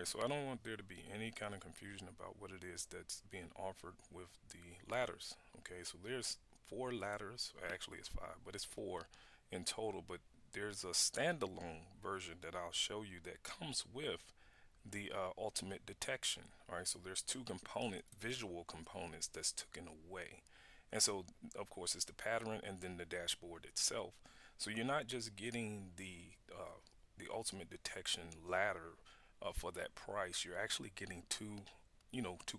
so I don't want there to be any kind of confusion about what it is that's being offered with the ladders. Okay, so there's four ladders. Actually, it's five, but it's four in total. But there's a standalone version that I'll show you that comes with the ultimate detection. All right, so there's two visual components that's taken away. And so, of course, it's the pattern and then the dashboard itself. So you're not just getting the ultimate detection ladder for that price. You're actually getting two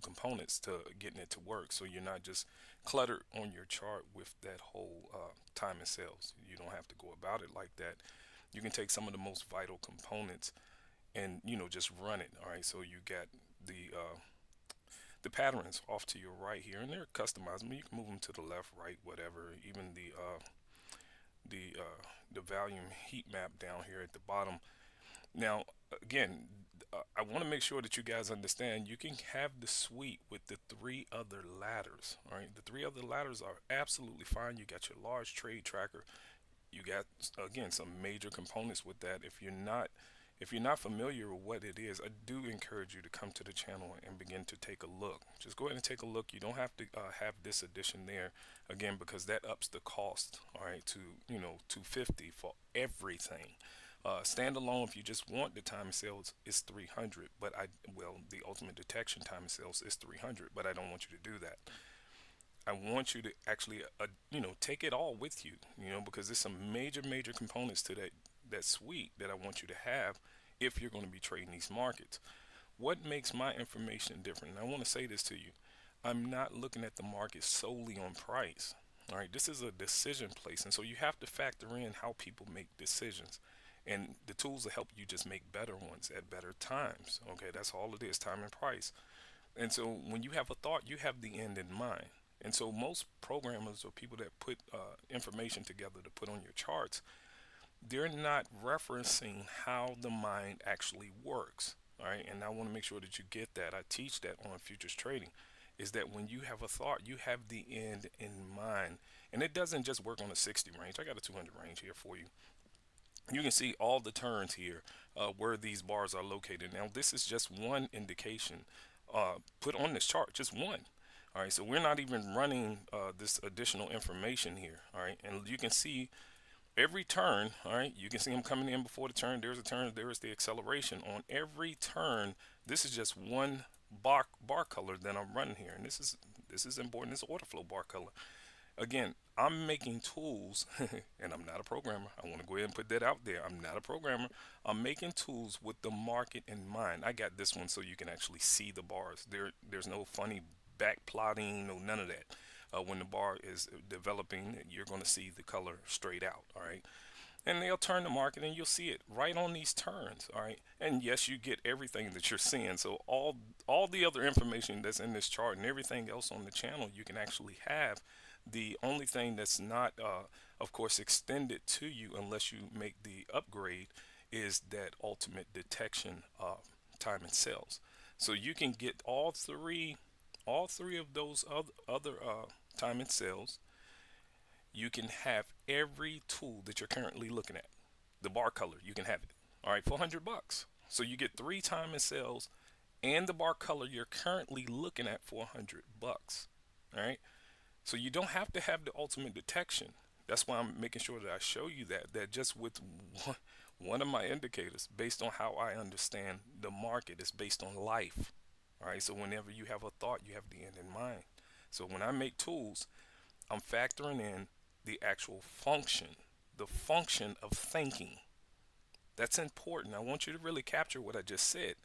components to getting it to work. So you're not just cluttered on your chart with that whole time and sales. You don't have to go about it like that. You can take some of the most vital components and just run it. All right, so you got the patterns off to your right here, and they're customizable. You can move them to the left, right, whatever. Even the volume heat map down here at the bottom. Now, again, I want to make sure that you guys understand you can have the suite with the three other ladders. All right, the three other ladders are absolutely fine. You got your large trade tracker. You got, again, some major components with that. If you're not familiar with what it is, I do encourage you to come to the channel and begin to take a look. Just go ahead and take a look. You don't have to have this addition there, again, because that ups the cost, all right, to 250 for everything. Standalone, if you just want the time of sales, is 300. But the ultimate detection time of sales is 300. But I don't want you to do that. I want you to actually, take it all with you, because there's some major components to that suite that I want you to have if you're going to be trading these markets. What makes my information different? And I want to say this to you. I'm not looking at the market solely on price. All right, this is a decision place, and so you have to factor in how people make decisions. And the tools will help you just make better ones at better times. Okay, that's all it is, time and price. And so when you have a thought, you have the end in mind. And so most programmers or people that put information together to put on your charts, they're not referencing how the mind actually works. All right, and I want to make sure that you get that. I teach that on futures trading. Is that when you have a thought, you have the end in mind, and it doesn't just work on a 60 range. I got a 200 range here for you. You can see all the turns here where these bars are located. Now, this is just one indication put on this chart, just one. All right, so we're not even running this additional information here. All right, and you can see every turn. All right, you can see them coming in before the turn. There's a turn. There is the acceleration on every turn. This is just one bar color that I'm running here, and this is important. This order flow bar color. Again, I'm making tools, and I'm not a programmer. I want to go ahead and put that out there. I'm not a programmer. I'm making tools with the market in mind. I got this one so you can actually see the bars. There's no funny back plotting, no none of that. When the bar is developing, you're going to see the color straight out. All right, and they'll turn the market, and you'll see it right on these turns. All right, and yes, you get everything that you're seeing. So all the other information that's in this chart and everything else on the channel, you can actually have. The only thing that's not, of course, extended to you unless you make the upgrade is that ultimate detection time and sales. So you can get all three of those other time and sales. You can have every tool that you're currently looking at. The bar color, you can have it. All right, for $100. So you get three time and sales and the bar color you're currently looking at for $100. All right. So you don't have to have the ultimate detection. That's why I'm making sure that I show you that just with one of my indicators, based on how I understand the market, is based on life. All right. So whenever you have a thought, you have the end in mind. So when I make tools, I'm factoring in the actual function, the function of thinking. That's important. I want you to really capture what I just said.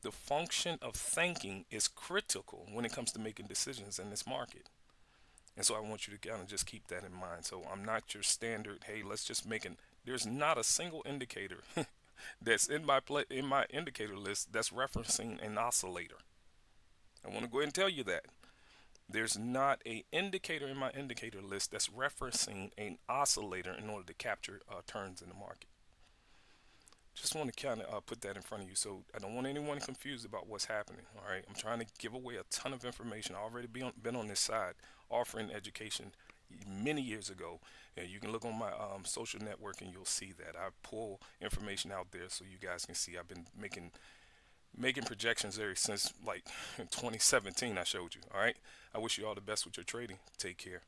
The function of thinking is critical when it comes to making decisions in this market. And so I want you to kind of just keep that in mind. So I'm not your standard, hey, let's just make it. There's not a single indicator that's in my indicator list that's referencing an oscillator. I want to go ahead and tell you that. There's not a indicator in my indicator list that's referencing an oscillator in order to capture turns in the market. Just want to kind of put that in front of you, so I don't want anyone confused about what's happening. All right, I'm trying to give away a ton of information. I already been on this side offering education many years ago, and you can look on my social network and you'll see that I pull information out there so you guys can see. I've been making projections there since like in 2017. I showed you. All right. I wish you all the best with your trading. Take care.